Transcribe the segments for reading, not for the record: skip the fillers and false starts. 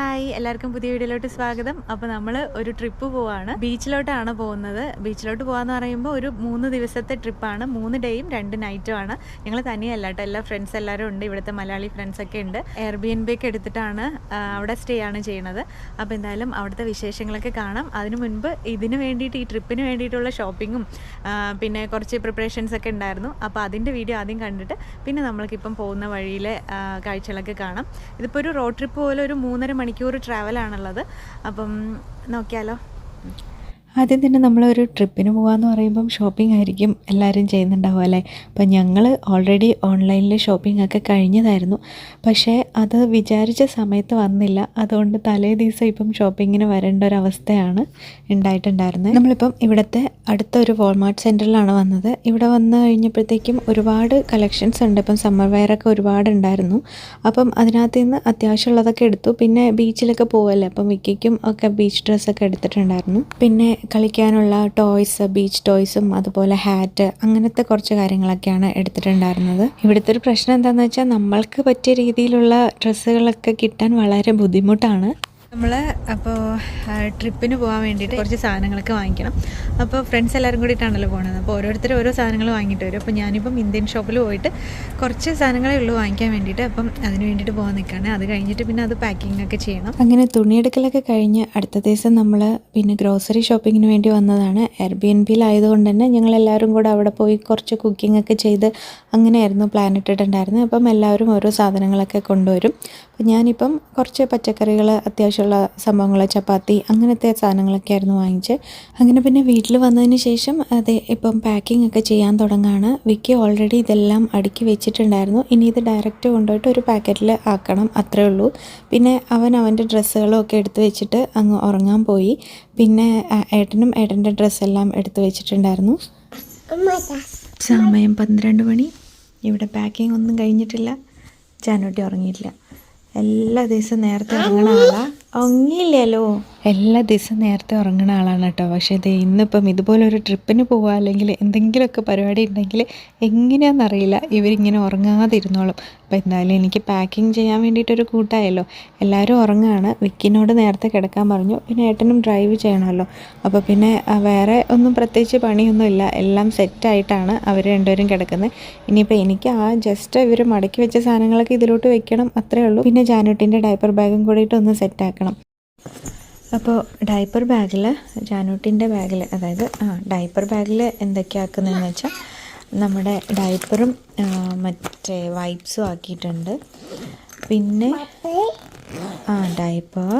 Hi, എല്ലാവർക്കും പുതിയ വീഡിയോയിലോട്ട് സ്വാഗതം. അപ്പോൾ നമ്മൾ ഒരു ട്രിപ്പ് പോവാണ്, ബീച്ചിലോട്ടാണ് പോകുന്നത്. ബീച്ചിലോട്ട് പോകാമെന്ന് പറയുമ്പോൾ ഒരു 3 ദിവസത്തെ ട്രിപ്പാണ്. 3 ഡേയും 2 നൈറ്റും ആണ്. ഞങ്ങൾ തനിയല്ല കേട്ടോ, എല്ലാ ഫ്രണ്ട്സ് എല്ലാവരും ഉണ്ട്. ഇവിടുത്തെ മലയാളി ഫ്രണ്ട്സൊക്കെ ഉണ്ട്. എയർബിഎൻബി ഒക്കെ എടുത്തിട്ടാണ് അവിടെ സ്റ്റേ ആണ് ചെയ്യുന്നത്. അപ്പോൾ എന്തായാലും അവിടുത്തെ വിശേഷങ്ങളൊക്കെ കാണാം. അതിനു മുൻപ് ഇതിന് വേണ്ടിയിട്ട്, ഈ ട്രിപ്പിന് വേണ്ടിയിട്ടുള്ള ഷോപ്പിങ്ങും പിന്നെ കുറച്ച് പ്രിപ്പറേഷൻസ് ഒക്കെ ഉണ്ടായിരുന്നു. അപ്പോൾ അതിൻ്റെ വീഡിയോ ആദ്യം കണ്ടിട്ട് പിന്നെ നമ്മൾക്കിപ്പം പോകുന്ന വഴിയിലെ കാഴ്ചകളൊക്കെ കാണാം. ഇതിപ്പോൾ ഒരു റോഡ് ട്രിപ്പ് പോലെ ഒരു 3.5 മണിക്കൂർ ട്രാവലാണുള്ളത്. അപ്പം നോക്കിയാലോ. ആദ്യം തന്നെ നമ്മളൊരു ട്രിപ്പിന് പോകാമെന്ന് പറയുമ്പം ഷോപ്പിംഗ് ആയിരിക്കും എല്ലാവരും ചെയ്യുന്നുണ്ടാവും അല്ലേ. അപ്പം ഞങ്ങൾ ഓൾറെഡി ഓൺലൈനിൽ ഷോപ്പിംഗ് ഒക്കെ കഴിഞ്ഞതായിരുന്നു. പക്ഷേ അത് വിചാരിച്ച സമയത്ത് വന്നില്ല. അതുകൊണ്ട് തലേ ദിവസം ഇപ്പം ഷോപ്പിങ്ങിന് വരേണ്ട ഒരവസ്ഥയാണ് ഉണ്ടായിട്ടുണ്ടായിരുന്നത്. നമ്മളിപ്പം ഇവിടുത്തെ അടുത്തൊരു വാൾമാർട്ട് സെൻറ്ററിലാണ് വന്നത്. ഇവിടെ വന്നു കഴിഞ്ഞപ്പോഴത്തേക്കും ഒരുപാട് കളക്ഷൻസ് ഉണ്ട്. ഇപ്പം സമ്മർ വെയറൊക്കെ ഒരുപാട് ഉണ്ടായിരുന്നു. അപ്പം അതിനകത്ത് നിന്ന് അത്യാവശ്യമുള്ളതൊക്കെ എടുത്തു. പിന്നെ ബീച്ചിലൊക്കെ പോവല്ലേ, അപ്പം വിക്കിക്കും ഒക്കെ ബീച്ച് ഡ്രസ്സൊക്കെ എടുത്തിട്ടുണ്ടായിരുന്നു. പിന്നെ കളിക്കാനുള്ള ടോയ്സ്, ബീച്ച് ടോയ്സും അതുപോലെ ഹാറ്റ്, അങ്ങനത്തെ കുറച്ച് കാര്യങ്ങളൊക്കെയാണ് എടുത്തിട്ടുണ്ടായിരുന്നത്. ഇവിടുത്തെ ഒരു പ്രശ്നം എന്താണെന്ന് വെച്ചാൽ നമ്മൾക്ക് പറ്റിയ രീതിയിലുള്ള ഡ്രസ്സുകളൊക്കെ കിട്ടാൻ വളരെ ബുദ്ധിമുട്ടാണ്. നമ്മൾ അപ്പോൾ ട്രിപ്പിന് പോകാൻ വേണ്ടിയിട്ട് കുറച്ച് സാധനങ്ങളൊക്കെ വാങ്ങിക്കണം. അപ്പോൾ ഫ്രണ്ട്സ് എല്ലാവരും കൂടിയിട്ടാണല്ലോ പോകുന്നത്. അപ്പോൾ ഓരോരുത്തർ ഓരോ സാധനങ്ങൾ വാങ്ങിയിട്ട് വരും. അപ്പോൾ ഞാനിപ്പം ഇന്ത്യൻ ഷോപ്പിൽ പോയിട്ട് കുറച്ച് സാധനങ്ങളേ ഉള്ളൂ വാങ്ങിക്കാൻ വേണ്ടിയിട്ട്. അപ്പം അതിന് വേണ്ടിയിട്ട് പോകാൻ നിൽക്കുകയാണ്. അത് കഴിഞ്ഞിട്ട് പിന്നെ അത് പാക്കിംഗ് ഒക്കെ ചെയ്യണം. അങ്ങനെ തുണിയെടുക്കലൊക്കെ കഴിഞ്ഞ് അടുത്ത ദിവസം നമ്മൾ പിന്നെ ഗ്രോസറി ഷോപ്പിങ്ങിന് വേണ്ടി വന്നതാണ്. എയർബിഎൻബിയിലായതുകൊണ്ട് തന്നെ ഞങ്ങളെല്ലാവരും കൂടെ അവിടെ പോയി കുറച്ച് കുക്കിംഗ് ഒക്കെ ചെയ്ത് അങ്ങനെയായിരുന്നു പ്ലാൻ ഇട്ടിട്ടുണ്ടായിരുന്നത്. അപ്പം എല്ലാവരും ഓരോ സാധനങ്ങളൊക്കെ കൊണ്ടുവരും. അപ്പം ഞാനിപ്പം കുറച്ച് പച്ചക്കറികൾ, അത്യാവശ്യമുള്ള സംഭവങ്ങൾ, ചപ്പാത്തി, അങ്ങനത്തെ സാധനങ്ങളൊക്കെ ആയിരുന്നു വാങ്ങിച്ച്. അങ്ങനെ പിന്നെ വീട്ടിൽ വന്നതിന് ശേഷം ഇപ്പം പാക്കിംഗ് ഒക്കെ ചെയ്യാൻ തുടങ്ങുകയാണ്. വിക്കി ഓൾറെഡി ഇതെല്ലാം അടുക്കി വെച്ചിട്ടുണ്ടായിരുന്നു. ഇനി ഇത് ഡയറക്റ്റ് കൊണ്ടുപോയിട്ട് ഒരു പാക്കറ്റിൽ ആക്കണം, അത്രേ ഉള്ളൂ. പിന്നെ അവൻ്റെ ഡ്രസ്സുകളും ഒക്കെ എടുത്ത് വെച്ചിട്ട് അങ്ങ് ഉറങ്ങാൻ പോയി. പിന്നെ ഏട്ടനും ഏട്ടൻ്റെ ഡ്രസ്സെല്ലാം എടുത്ത് വെച്ചിട്ടുണ്ടായിരുന്നു. സമയം 12 മണി. ഇവിടെ പാക്കിംഗ് ഒന്നും കഴിഞ്ഞിട്ടില്ല. ജാനൂട്ടി ഉറങ്ങിയില്ല. എല്ലാ ദിവസവും നേരത്തെ ഉറങ്ങണ ആളാ. ഉറങ്ങിയില്ലല്ലോ. എല്ലാ ദിവസവും നേരത്തെ ഉറങ്ങുന്ന ആളാണ് കേട്ടോ. പക്ഷേ ഇന്നിപ്പം ഇതുപോലൊരു ട്രിപ്പിന് പോവുക, അല്ലെങ്കിൽ എന്തെങ്കിലുമൊക്കെ പരിപാടി ഉണ്ടെങ്കിൽ എങ്ങനെയാണെന്നറിയില്ല ഇവരിങ്ങനെ ഉറങ്ങാതിരുന്നോളും. അപ്പോൾ എന്തായാലും എനിക്ക് പാക്കിങ് ചെയ്യാൻ വേണ്ടിയിട്ടൊരു കൂട്ടായല്ലോ. എല്ലാവരും ഉറങ്ങുകയാണ്. വിക്കിനോട് നേരത്തെ കിടക്കാൻ പറഞ്ഞു. പിന്നെ ഏട്ടനും ഡ്രൈവ് ചെയ്യണമല്ലോ. അപ്പോൾ പിന്നെ വേറെ ഒന്നും പ്രത്യേകിച്ച് പണിയൊന്നുമില്ല. എല്ലാം സെറ്റായിട്ടാണ് അവർ രണ്ടുപേരും കിടക്കുന്നത്. ഇനിയിപ്പോൾ എനിക്ക് ജസ്റ്റ് ഇവർ മടക്കി വെച്ച സാധനങ്ങളൊക്കെ ഇതിലോട്ട് വെക്കണം, അത്രേ ഉള്ളൂ. പിന്നെ ജാനൂട്ടിൻ്റെ ഡയപ്പർ ബാഗും കൂടിയിട്ട് ഒന്ന് സെറ്റാക്കണം. അപ്പോൾ ഡയപ്പർ ബാഗിൽ, ജാനൂട്ടിൻ്റെ ബാഗിൽ, അതായത് ഡയപ്പർ ബാഗിൽ എന്തൊക്കെയാക്കുന്നതെന്ന് വെച്ചാൽ നമ്മുടെ ഡയപ്പറും മറ്റേ വൈപ്സും ആക്കിയിട്ടുണ്ട്. പിന്നെ ഡയപ്പർ,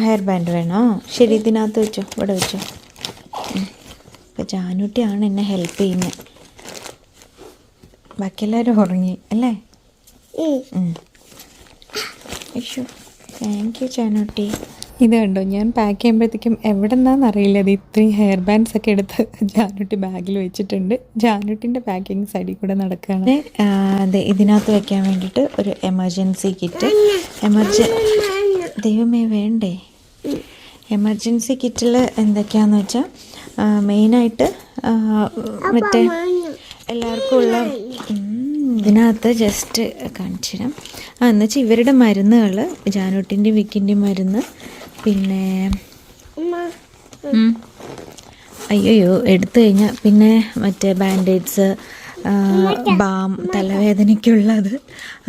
ഹെയർ ബാൻഡ് വേണോ? ശരി, ഇതിനകത്ത് വെച്ചോ, ഇവിടെ വെച്ചോ. അപ്പോൾ ജാനൂട്ടിയാണ് എന്നെ ഹെൽപ്പ് ചെയ്യുന്നത്. ബാക്കിയെല്ലാവരും ഉറങ്ങി അല്ലേ? Thank you Janutty. ഇത് കണ്ടോ, ഞാൻ പാക്ക് ചെയ്യുമ്പോഴത്തേക്കും എവിടെ നിന്നാണെന്നറിയില്ല അത് ഇത്രയും ഹെയർ ബാൻഡ്സ് ഒക്കെ എടുത്ത് ജാനൂട്ടി ബാഗിൽ വെച്ചിട്ടുണ്ട്. ജാനൂട്ടിൻ്റെ പാക്കിങ് സൈഡിൽ കൂടെ നടക്കുകയാണ്. അതെ, ഇതിനകത്ത് വെക്കാൻ വേണ്ടിയിട്ട് ഒരു എമർജൻസി കിറ്റ്. ദൈവമേ വേണ്ടേ. എമർജൻസി കിറ്റിൽ എന്തൊക്കെയാണെന്ന് വെച്ചാൽ മെയിനായിട്ട് മറ്റേ എല്ലാവർക്കും ഉള്ള, ഇതിനകത്ത് ജസ്റ്റ് കാണിച്ചു തരാം. എന്ന് വെച്ചാൽ ഇവരുടെ മരുന്നുകൾ, ജാനൂട്ടിൻ്റെ വിക്കിൻ്റെ മരുന്ന്, പിന്നെ അയ്യോ എടുത്തു കഴിഞ്ഞാൽ പിന്നെ മറ്റേ ബാൻഡേഡ്സ്, ബാം, തലവേദനയ്ക്കുള്ളത്,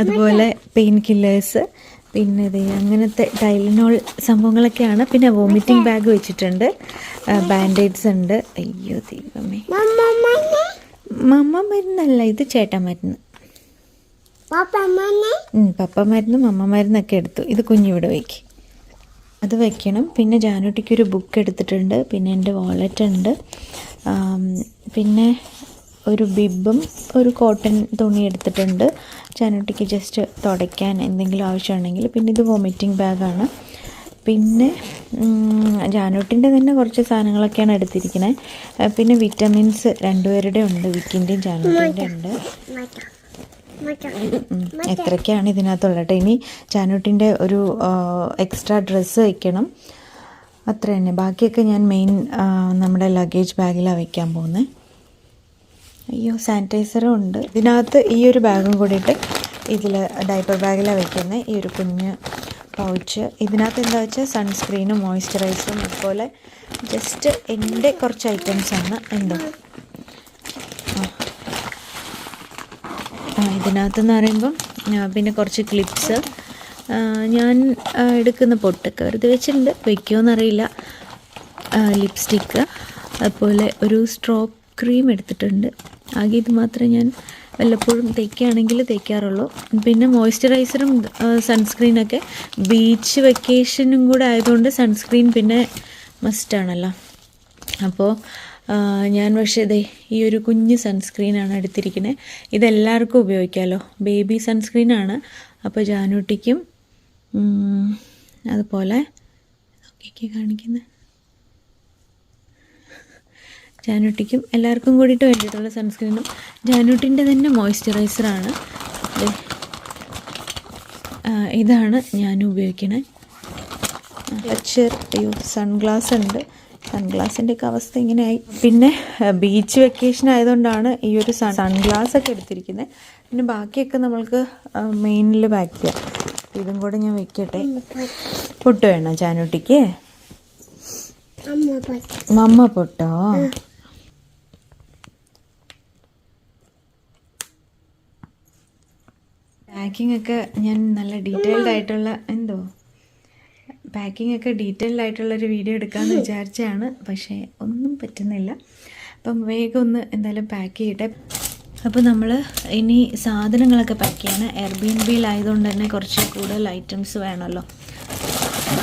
അതുപോലെ പെയിൻ കില്ലേഴ്സ്, പിന്നെ അങ്ങനത്തെ ടൈലനോൾ സംഭവങ്ങളൊക്കെയാണ്. പിന്നെ വോമിറ്റിംഗ് ബാഗ് വെച്ചിട്ടുണ്ട്, ബാൻഡേഡ്സ് ഉണ്ട്. അയ്യോ ദൈവമേ, മമ്മ മരുന്നല്ല ഇത്, ചേട്ടാ മരുന്ന്. പപ്പ മരുന്നും അമ്മ മരുന്നൊക്കെ എടുത്തു. ഇത് കുഞ്ഞിവിടെ വയ്ക്ക്, അത് വയ്ക്കണം. പിന്നെ ജാനൂട്ടിക്കൊരു ബുക്ക് എടുത്തിട്ടുണ്ട്. പിന്നെ എൻ്റെ വാലറ്റ് ഉണ്ട്. പിന്നെ ഒരു ബിബും ഒരു കോട്ടൺ തുണി എടുത്തിട്ടുണ്ട് ജാനൂട്ടിക്ക് ജസ്റ്റ് തുടയ്ക്കാൻ എന്തെങ്കിലും ആവശ്യമുണ്ടെങ്കിൽ. പിന്നെ ഇത് വോമിറ്റിംഗ് ബാഗാണ്. പിന്നെ ജാനൂട്ടിൻ്റെ തന്നെ കുറച്ച് സാധനങ്ങളൊക്കെയാണ് എടുത്തിരിക്കുന്നത്. പിന്നെ വിറ്റമിൻസ് രണ്ടുപേരുടെ ഉണ്ട്, വിക്കിൻ്റെയും ജാനൂട്ടിൻ്റെ ഉണ്ട്. എത്രയൊക്കെയാണ് ഇതിനകത്തുള്ളത്. ഇനി ജാനൂട്ടിൻ്റെ ഒരു എക്സ്ട്രാ ഡ്രസ്സ് വയ്ക്കണം, അത്ര തന്നെ. ബാക്കിയൊക്കെ ഞാൻ മെയിൻ നമ്മുടെ ലഗേജ് ബാഗിലാണ് വയ്ക്കാൻ പോകുന്നത്. അയ്യോ, സാനിറ്റൈസറും ഉണ്ട് ഇതിനകത്ത്. ഈ ഒരു ബാഗും കൂടിയിട്ട് ഇതിൽ ഡയപ്പർ ബാഗിലാണ് വെക്കുന്നത്. ഈ ഒരു കുഞ്ഞ് പൗച്ച്. ഇതിനകത്ത് എന്താ വെച്ചാൽ സൺസ്ക്രീനും മോയ്സ്ചറൈസറും അതുപോലെ ജസ്റ്റ് എൻ്റെ കുറച്ച് ഐറ്റംസാണ്. എന്തോ ഇതിനകത്തെന്ന് പറയുമ്പം പിന്നെ കുറച്ച് ക്ലിപ്സ്, ഞാൻ എടുക്കുന്ന പൊട്ടൊക്കെ വെറുതെ വെച്ചിട്ടുണ്ട്, വയ്ക്കുമോയെന്നറിയില്ല. ലിപ്സ്റ്റിക്ക്, അതുപോലെ ഒരു സ്ട്രോക്ക് ക്രീം എടുത്തിട്ടുണ്ട്. ആകെ ഇത് മാത്രമേ ഞാൻ വല്ലപ്പോഴും തേക്കുകയാണെങ്കിൽ തേക്കാറുള്ളൂ. പിന്നെ മോയ്സ്ചറൈസറും സൺസ്ക്രീനൊക്കെ ബീച്ച് വെക്കേഷനും കൂടെ ആയതുകൊണ്ട് സൺസ്ക്രീൻ പിന്നെ മസ്റ്റാണല്ലോ. അപ്പോൾ ഞാൻ പക്ഷേ ഈ ഒരു കുഞ്ഞ് സൺസ്ക്രീനാണ് എടുത്തിരിക്കുന്നത്. ഇതെല്ലാവർക്കും ഉപയോഗിക്കാമല്ലോ. ബേബി സൺസ്ക്രീനാണ്. അപ്പോൾ ജാനൂട്ടിക്കും അതുപോലെ കാണിക്കുന്നത് ജാനൂട്ടിക്കും എല്ലാവർക്കും കൂടിയിട്ട് വേണ്ടിയിട്ടുള്ള സൺസ്ക്രീനും ജാനൂട്ടിൻ്റെ തന്നെ മോയ്സ്ചറൈസറാണ്. ഇതാണ് ഞാൻ ഉപയോഗിക്കണേ. സൺഗ്ലാസ് ഉണ്ട്. സൺഗ്ലാസിൻ്റെയൊക്കെ അവസ്ഥ ഇങ്ങനെയായി. പിന്നെ ബീച്ച് വെക്കേഷൻ ആയതുകൊണ്ടാണ് ഈ ഒരു സൺഗ്ലാസ് ഒക്കെ എടുത്തിരിക്കുന്നത്. പിന്നെ ബാക്കിയൊക്കെ നമ്മൾക്ക് മെയിനിൽ പാക്ക് ചെയ്യാം. ഇതും കൂടെ ഞാൻ വെക്കട്ടെ. പൊട്ട് വേണോ ജാനൂട്ടിക്ക്? മമ്മ പൊട്ടോ? പാക്കിംഗ് ഒക്കെ ഞാൻ നല്ല ഡീറ്റെയിൽഡ് ആയിട്ടുള്ള പാക്കിംഗ് ഒക്കെ ഡീറ്റെയിൽഡ് ആയിട്ടുള്ളൊരു വീഡിയോ എടുക്കാമെന്ന് വിചാരിച്ചാണ്. പക്ഷേ ഒന്നും പറ്റുന്നില്ല. അപ്പം വേഗം ഒന്ന് എന്തായാലും പാക്ക് ചെയ്യട്ടെ. അപ്പോൾ നമ്മൾ ഇനി സാധനങ്ങളൊക്കെ പാക്ക് ചെയ്യണം. എയർബിഎൻബിയിലായതുകൊണ്ട് തന്നെ കുറച്ച് കൂടുതൽ ഐറ്റംസ് വേണമല്ലോ.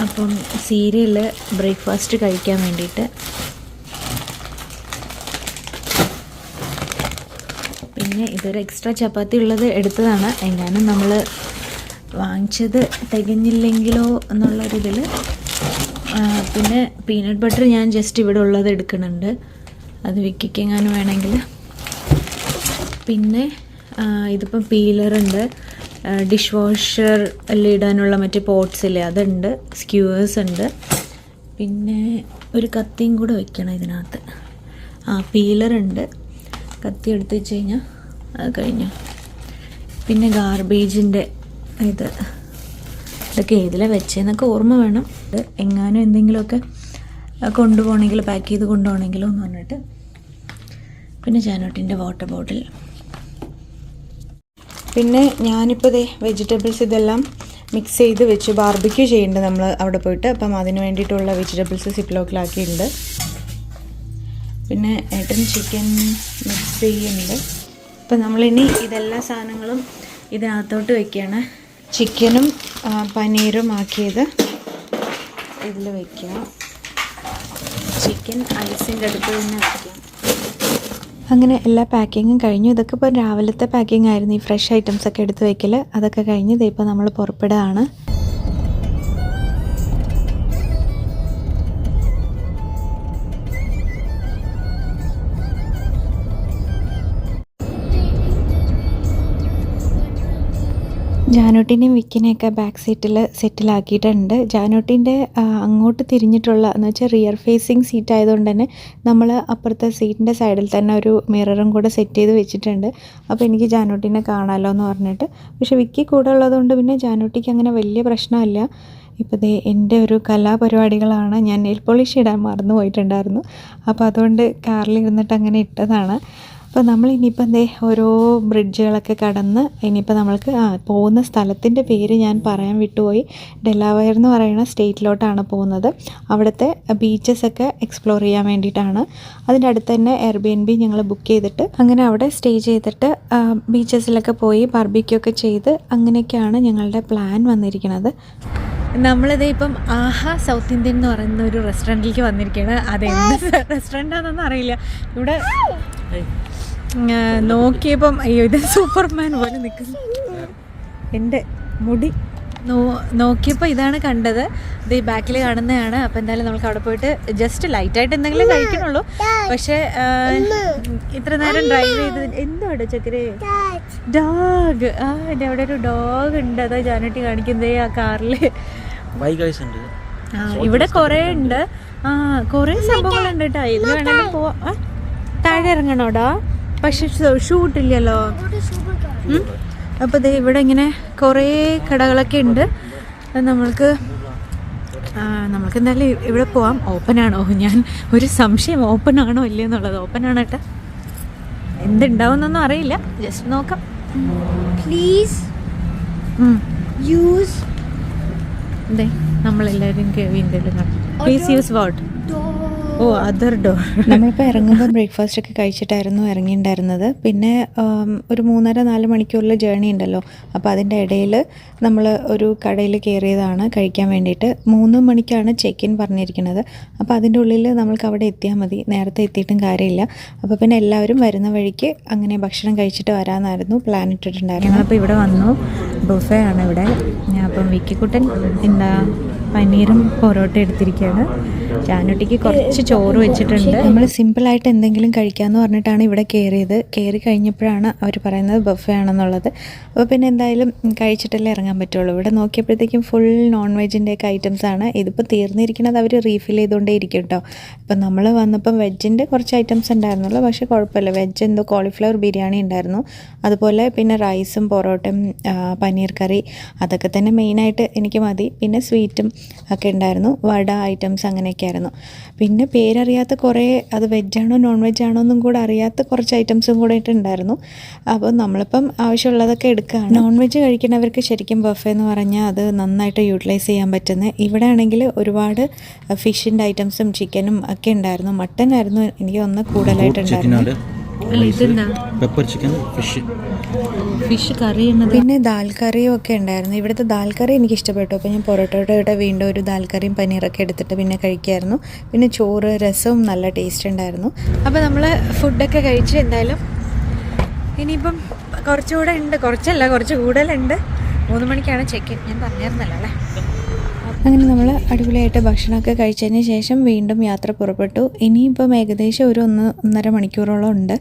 അപ്പം സീരിയൽ ബ്രേക്ക്ഫാസ്റ്റ് കഴിക്കാൻ വേണ്ടിയിട്ട്. പിന്നെ ഇതൊരു എക്സ്ട്രാ ചപ്പാത്തി ഉള്ളത് എടുത്തതാണ്. എങ്ങാനും നമ്മൾ വാങ്ങിച്ചത് തികഞ്ഞില്ലെങ്കിലോ എന്നുള്ളൊരിതിൽ. പിന്നെ പീനട്ട് ബട്ടർ ഞാൻ ജസ്റ്റ് ഇവിടെ ഉള്ളത് എടുക്കുന്നുണ്ട്, അത് വിൽക്കെങ്ങാനും വേണമെങ്കിൽ. പിന്നെ ഇതിപ്പം പീലറുണ്ട്, ഡിഷ് വാഷറിലിടാനുള്ള മറ്റേ പോട്ട്സില്ലേ അതുണ്ട്, സ്ക്യൂവേഴ്സ് ഉണ്ട്. പിന്നെ ഒരു കത്തിയും കൂടെ വെക്കണം ഇതിനകത്ത്. പീലറുണ്ട്, കത്തി എടുത്ത് വെച്ച് കഴിഞ്ഞാൽ അത് കഴിഞ്ഞു. പിന്നെ ഗാർബേജിൻ്റെ ഇതൊക്കെ ഏതിലാണ് വെച്ചതെന്നൊക്കെ ഓർമ്മ വേണം. ഇത് എങ്ങാനും എന്തെങ്കിലുമൊക്കെ കൊണ്ടുപോകണമെങ്കിൽ പാക്ക് ചെയ്ത് കൊണ്ടുപോകണമെങ്കിലോ എന്ന് പറഞ്ഞിട്ട്. പിന്നെ ജാനൂട്ടിൻ്റെ വാട്ടർ ബോട്ടിൽ. പിന്നെ ഞാനിപ്പോൾ വെജിറ്റബിൾസ് ഇതെല്ലാം മിക്സ് ചെയ്ത് വെച്ച് ബാർബിക്യൂ ചെയ്യുന്നുണ്ട് നമ്മൾ അവിടെ പോയിട്ട്. അപ്പം അതിന് വേണ്ടിയിട്ടുള്ള വെജിറ്റബിൾസ് സിപ്ലോക്കിലാക്കിയിട്ടുണ്ട്. പിന്നെ ഏട്ടൻ ചിക്കൻ മിക്സ് ചെയ്യുന്നുണ്ട്. അപ്പം നമ്മളിനി ഇതെല്ലാ സാധനങ്ങളും ഇതിനകത്തോട്ട് വയ്ക്കുകയാണ്. ചിക്കനും പനീരും ആക്കിയത് ഇതിൽ വയ്ക്കുക. ചിക്കൻ ഐസിൻ്റെ അടുത്ത് തന്നെ വയ്ക്കുക. അങ്ങനെ എല്ലാ പാക്കിങ്ങും കഴിഞ്ഞു. ഇതൊക്കെ ഇപ്പോൾ രാവിലത്തെ പാക്കിംഗ് ആയിരുന്നു. ഈ ഫ്രഷ് ഐറ്റംസൊക്കെ എടുത്ത് വയ്ക്കൽ അതൊക്കെ കഴിഞ്ഞ് ഇപ്പോൾ നമ്മൾ പുറപ്പെടുകയാണ്. ജാനൂട്ടിനെയും വിക്കിനെയൊക്കെ ബാക്ക് സീറ്റിൽ സെറ്റിലാക്കിയിട്ടുണ്ട്. ജാനൂട്ടിൻ്റെ അങ്ങോട്ട് തിരിഞ്ഞിട്ടുള്ള എന്ന് വെച്ചാൽ റിയർ ഫേസിങ് സീറ്റ് ആയതുകൊണ്ട് തന്നെ നമ്മൾ അപ്പുറത്തെ സീറ്റിൻ്റെ സൈഡിൽ തന്നെ ഒരു മിററും കൂടെ സെറ്റ് ചെയ്ത് വെച്ചിട്ടുണ്ട്. അപ്പോൾ എനിക്ക് ജാനൂട്ടിനെ കാണാമല്ലോ എന്ന് പറഞ്ഞിട്ട്. പക്ഷേ വിക്കി കൂടെ ഉള്ളതുകൊണ്ട് പിന്നെ ജാനൂട്ടിക്ക് അങ്ങനെ വലിയ പ്രശ്നമില്ല. ഇപ്പോൾ എൻ്റെ ഒരു കലാപരിപാടികളാണ്. ഞാൻ നെയിൽ പോളിഷ് ഇടാൻ മറന്നു പോയിട്ടുണ്ടായിരുന്നു. അപ്പോൾ അതുകൊണ്ട് കാറിലിരുന്നിട്ട് അങ്ങനെ ഇട്ടതാണ്. അപ്പോൾ നമ്മൾ ഇനിയിപ്പം ഓരോ ബ്രിഡ്ജുകളൊക്കെ കടന്ന് ഇനിയിപ്പോൾ നമ്മൾക്ക് പോകുന്ന സ്ഥലത്തിൻ്റെ പേര് ഞാൻ പറയാൻ വിട്ടുപോയി. ഡെലാവെയർ എന്ന് പറയുന്ന സ്റ്റേറ്റിലോട്ടാണ് പോകുന്നത്. അവിടുത്തെ ബീച്ചസൊക്കെ എക്സ്പ്ലോർ ചെയ്യാൻ വേണ്ടിയിട്ടാണ്. അതിൻ്റെ അടുത്ത് തന്നെ എയർബിഎൻബി ഞങ്ങൾ ബുക്ക് ചെയ്തിട്ട് അങ്ങനെ അവിടെ സ്റ്റേ ചെയ്തിട്ട് ബീച്ചസിലൊക്കെ പോയി ബാർബിക്യൂ ഒക്കെ ചെയ്ത് അങ്ങനെയൊക്കെയാണ് ഞങ്ങളുടെ പ്ലാൻ വന്നിരിക്കുന്നത്. നമ്മളിത് ഇപ്പം ആഹാ സൗത്ത് ഇന്ത്യൻ എന്ന് പറയുന്ന ഒരു റെസ്റ്റോറൻറ്റിലേക്ക് വന്നിരിക്കുകയാണ്. അതെന്ത് റെസ്റ്റോറൻറ്റാണെന്നൊന്നും അറിയില്ല. ഇവിടെ നോക്കിയപ്പം അയ്യോ ഇത് സൂപ്പർമാൻ പോലെ നിൽക്കുന്നു. എൻ്റെ മുടി നോക്കിയപ്പോൾ ഇതാണ് കണ്ടത്. ഇത് ഈ ബാക്കിൽ കാണുന്നതാണ്. അപ്പോൾ എന്തായാലും നമുക്ക് അവിടെ പോയിട്ട് ജസ്റ്റ് ലൈറ്റായിട്ട് എന്തെങ്കിലും കഴിക്കണുള്ളൂ. പക്ഷേ ഇത്ര നേരം ഡ്രൈവ് ചെയ്ത് എന്താണ് ചക്കരെ ഡോഗ്. എൻ്റെ അവിടെ ഒരു ഡോഗ് ഉണ്ട്. അതാ ജാനൂട്ടി കാണിക്കുന്നതേ ആ കാറിൽ. ഇവിടെ കുറേ ഉണ്ട്. കുറേ സംഭവങ്ങളുണ്ട് കേട്ടോ. ഇത് വേണമെങ്കിൽ പോവാം. താഴെ ഇറങ്ങണോടാ. പക്ഷെ ഷൂട്ടില്ലല്ലോ. അപ്പോൾ ദേ ഇവിടെ ഇങ്ങനെ കുറേ കടകളൊക്കെ ഉണ്ട്. നമ്മൾക്ക് എന്തായാലും ഇവിടെ പോവാം. ഓപ്പൺ ആണോ? ഞാൻ ഒരു സംശയം, ഓപ്പൺ ആണോ ഇല്ലയോ എന്നുള്ളത്. ഓപ്പൺ ആണ് കേട്ടോ, എന്തുണ്ടാവുന്നൊന്നും അറിയില്ല, ജസ്റ്റ് നോക്കാം. പ്ലീസ് യൂസ് അതെ നമ്മളെല്ലാവരും വീണ്ടും കാണും. Please use what? Oh, other door. നമ്മളിപ്പോൾ ഇറങ്ങുമ്പോൾ ബ്രേക്ക്ഫാസ്റ്റ് ഒക്കെ കഴിച്ചിട്ടായിരുന്നു ഇറങ്ങിയിട്ടുണ്ടായിരുന്നത്. പിന്നെ ഒരു 3.5-4 മണിക്കൂറിൽ ജേർണി ഉണ്ടല്ലോ. അപ്പോൾ അതിൻ്റെ ഇടയിൽ നമ്മൾ ഒരു കടയിൽ കയറിയതാണ് കഴിക്കാൻ വേണ്ടിയിട്ട്. 3 മണിക്കാണ് ചെക്ക് ഇൻ പറഞ്ഞിരിക്കുന്നത്. അപ്പോൾ അതിൻ്റെ ഉള്ളിൽ നമ്മൾക്ക് അവിടെ എത്തിയാൽ മതി, നേരത്തെ എത്തിയിട്ടും കാര്യമില്ല. അപ്പോൾ പിന്നെ എല്ലാവരും വരുന്ന വഴിക്ക് അങ്ങനെ ഭക്ഷണം കഴിച്ചിട്ട് വരാമെന്നായിരുന്നു പ്ലാൻ ഇട്ടിട്ടുണ്ടായിരുന്നു. ഞങ്ങളപ്പോൾ ഇവിടെ വന്നു. ബുഫേ ആണ് ഇവിടെ. ഞാൻ അപ്പം വിക്കിക്കുട്ടൻ എന്താ പനീറും പൊറോട്ട എടുത്തിരിക്കുകയാണ്. ജാനുട്ടിക്ക് കുറച്ച് ചോറ് വെച്ചിട്ടുണ്ട്. നമ്മൾ സിമ്പിളായിട്ട് എന്തെങ്കിലും കഴിക്കാമെന്ന് പറഞ്ഞിട്ടാണ് ഇവിടെ കയറിയത്. കയറി കഴിഞ്ഞപ്പോഴാണ് അവർ പറയുന്നത് ബഫേ ആണെന്നുള്ളത്. അപ്പോൾ പിന്നെ എന്തായാലും കഴിച്ചിട്ടല്ലേ ഇറങ്ങാൻ പറ്റുള്ളൂ. ഇവിടെ നോക്കിയപ്പോഴത്തേക്കും ഫുൾ നോൺ വെജിൻ്റെയൊക്കെ ഐറ്റംസാണ്. ഇതിപ്പോൾ തീർന്നിരിക്കുന്നത് അവർ റീഫിൽ ചെയ്തുകൊണ്ടേ ഇരിക്കും കേട്ടോ. ഇപ്പം നമ്മൾ വന്നപ്പം വെജിൻ്റെ കുറച്ച് ഐറ്റംസ് ഉണ്ടായിരുന്നുള്ളൂ, പക്ഷേ കുഴപ്പമില്ല. വെജ് എന്തോ കോളിഫ്ലവർ ബിരിയാണി ഉണ്ടായിരുന്നു, അതുപോലെ പിന്നെ റൈസും പൊറോട്ടയും പനീർ കറി, അതൊക്കെ തന്നെ മെയിനായിട്ട് എനിക്ക് മതി. പിന്നെ സ്വീറ്റും ഒക്കെ ഉണ്ടായിരുന്നു, വട ഐറ്റംസ് അങ്ങനെയൊക്കെ ആയിരുന്നു. പിന്നെ പേരറിയാത്ത കുറേ, അത് വെജാണോ നോൺ വെജാണോ എന്നും കൂടെ അറിയാത്ത കുറച്ച് ഐറ്റംസും കൂടെ ഉണ്ടായിരുന്നു. അപ്പോൾ നമ്മളിപ്പം ആവശ്യമുള്ളതൊക്കെ എടുക്കുകയാണ്. നോൺ വെജ് കഴിക്കുന്നവർക്ക് ശരിക്കും ബഫേ എന്ന് പറഞ്ഞാൽ അത് നന്നായിട്ട് യൂട്ടിലൈസ് ചെയ്യാൻ പറ്റുന്നത്. ഇവിടെ ആണെങ്കിൽ ഒരുപാട് ഫിഷിൻ്റെ ഐറ്റംസും ചിക്കനും ഒക്കെ ഉണ്ടായിരുന്നു. മട്ടൻ ആയിരുന്നു എനിക്ക് ഒന്ന് കൂടുതലായിട്ടുണ്ടായിരുന്നു. Pepper chicken, fish curry. പിന്നെ ദാൽ കറിയും ഒക്കെ ഉണ്ടായിരുന്നു. ഇവിടുത്തെ ദാൽ കറി എനിക്ക് ഇഷ്ടപ്പെട്ടു. അപ്പോൾ ഞാൻ പൊറോട്ടയുടെ വീണ്ടും ഒരു ദാൽ കറിയും പനീറൊക്കെ എടുത്തിട്ട് പിന്നെ കഴിക്കായിരുന്നു. പിന്നെ ചോറ്, രസവും നല്ല ടേസ്റ്റ് ഉണ്ടായിരുന്നു. അപ്പോൾ നമ്മൾ ഫുഡൊക്കെ കഴിച്ച് എന്തായാലും ഇനിയിപ്പം കുറച്ചുകൂടെ ഉണ്ട്, കുറച്ച് കൂടുതലുണ്ട്. 3 മണിക്കാണ് ചെക്ക് ഇൻ, ഞാൻ പറഞ്ഞിരുന്നല്ലോ അല്ലേ. അങ്ങനെ നമ്മൾ അടിപൊളിയായിട്ട് ഭക്ഷണമൊക്കെ കഴിച്ചതിന് ശേഷം വീണ്ടും യാത്ര പുറപ്പെട്ടു. ഇനിയിപ്പം ഏകദേശം ഒരു 1.5 മണിക്കൂറോളം ഉണ്ട്.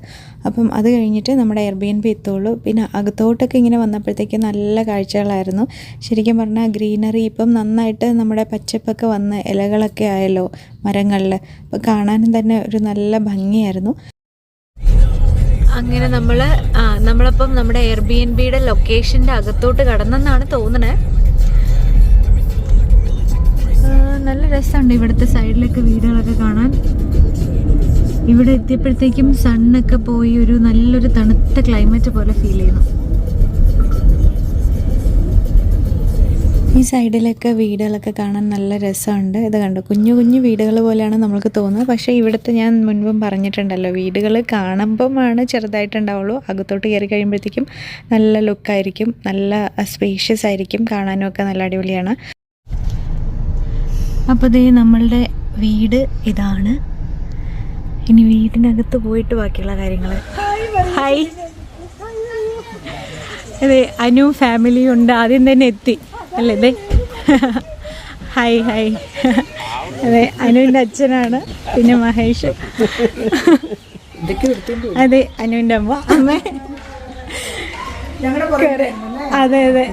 അപ്പം അത് കഴിഞ്ഞിട്ട് നമ്മുടെ എയർബിഎൻബി എത്തുള്ളൂ. പിന്നെ അകത്തോട്ടൊക്കെ ഇങ്ങനെ വന്നപ്പോഴത്തേക്ക് നല്ല കാഴ്ചകളായിരുന്നു. ശരിക്കും പറഞ്ഞാൽ ഗ്രീനറി ഇപ്പം നന്നായിട്ട് നമ്മുടെ പച്ചപ്പൊക്കെ വന്ന് ഇലകളൊക്കെ ആയല്ലോ മരങ്ങളിൽ. അപ്പോൾ കാണാനും തന്നെ ഒരു നല്ല ഭംഗിയായിരുന്നു. അങ്ങനെ നമ്മളപ്പം നമ്മുടെ എയർബിഎൻബിയുടെ ലൊക്കേഷൻ്റെ അകത്തോട്ട് കടന്നെന്നാണ് തോന്നണേ. നല്ല രസമുണ്ട് ഇവിടുത്തെ സൈഡിലൊക്കെ വീടുകളൊക്കെ കാണാൻ. ഇവിടെ എത്തിയപ്പോഴത്തേക്കും സണ്ണൊക്കെ പോയി ഒരു നല്ലൊരു തണുത്ത ക്ലൈമറ്റ് പോലെ ഫീൽ ചെയ്യുന്നു. ഈ സൈഡിലൊക്കെ വീടുകളൊക്കെ കാണാൻ നല്ല രസമുണ്ട്. ഇത് കണ്ടു, കുഞ്ഞു കുഞ്ഞു വീടുകൾ പോലെയാണ് നമ്മൾക്ക് തോന്നുന്നത്. പക്ഷേ ഇവിടുത്തെ ഞാൻ മുൻപും പറഞ്ഞിട്ടുണ്ടല്ലോ, വീടുകൾ കാണുമ്പമാണ് ചെറുതായിട്ടുണ്ടാവുള്ളൂ. അകത്തോട്ട് കയറി കഴിയുമ്പോഴത്തേക്കും നല്ല ലുക്കായിരിക്കും, നല്ല സ്പേഷ്യസ് ആയിരിക്കും, കാണാനും ഒക്കെ നല്ല അടിപൊളിയാണ്. അപ്പോൾ ദേ നമ്മളുടെ വീട് ഇതാണ്. ഇനി വീടിനകത്ത് പോയിട്ട് ബാക്കിയുള്ള കാര്യങ്ങൾ. ഹായ്, അതെ അനു ഫാമിലിയും ഉണ്ട്. ആദ്യം തന്നെ എത്തി അല്ലേ? അതെ ഹായ് ഹായ്. അതെ അനുവിൻ്റെ അച്ഛനാണ്, പിന്നെ മഹേഷ്. അതെ അനുവിൻ്റെ അമ്മ. അതെ അതെ.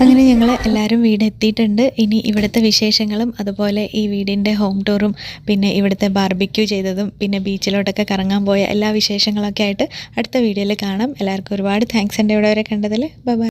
അങ്ങനെ ഞങ്ങൾ എല്ലാവരും വീട് എത്തിയിട്ടുണ്ട്. ഇനി ഇവിടുത്തെ വിശേഷങ്ങളും അതുപോലെ ഈ വീടിൻ്റെ ഹോം ടൂറും പിന്നെ ഇവിടുത്തെ ബാർബിക്യൂ ചെയ്തതും പിന്നെ ബീച്ചിലോട്ടൊക്കെ കറങ്ങാൻ പോയ എല്ലാ വിശേഷങ്ങളൊക്കെ ആയിട്ട് അടുത്ത വീഡിയോയിൽ കാണാം. എല്ലാവർക്കും ഒരുപാട് താങ്ക്സ് ഉണ്ട് ഇവിടെ വരെ കണ്ടതിൽ. Bye bye.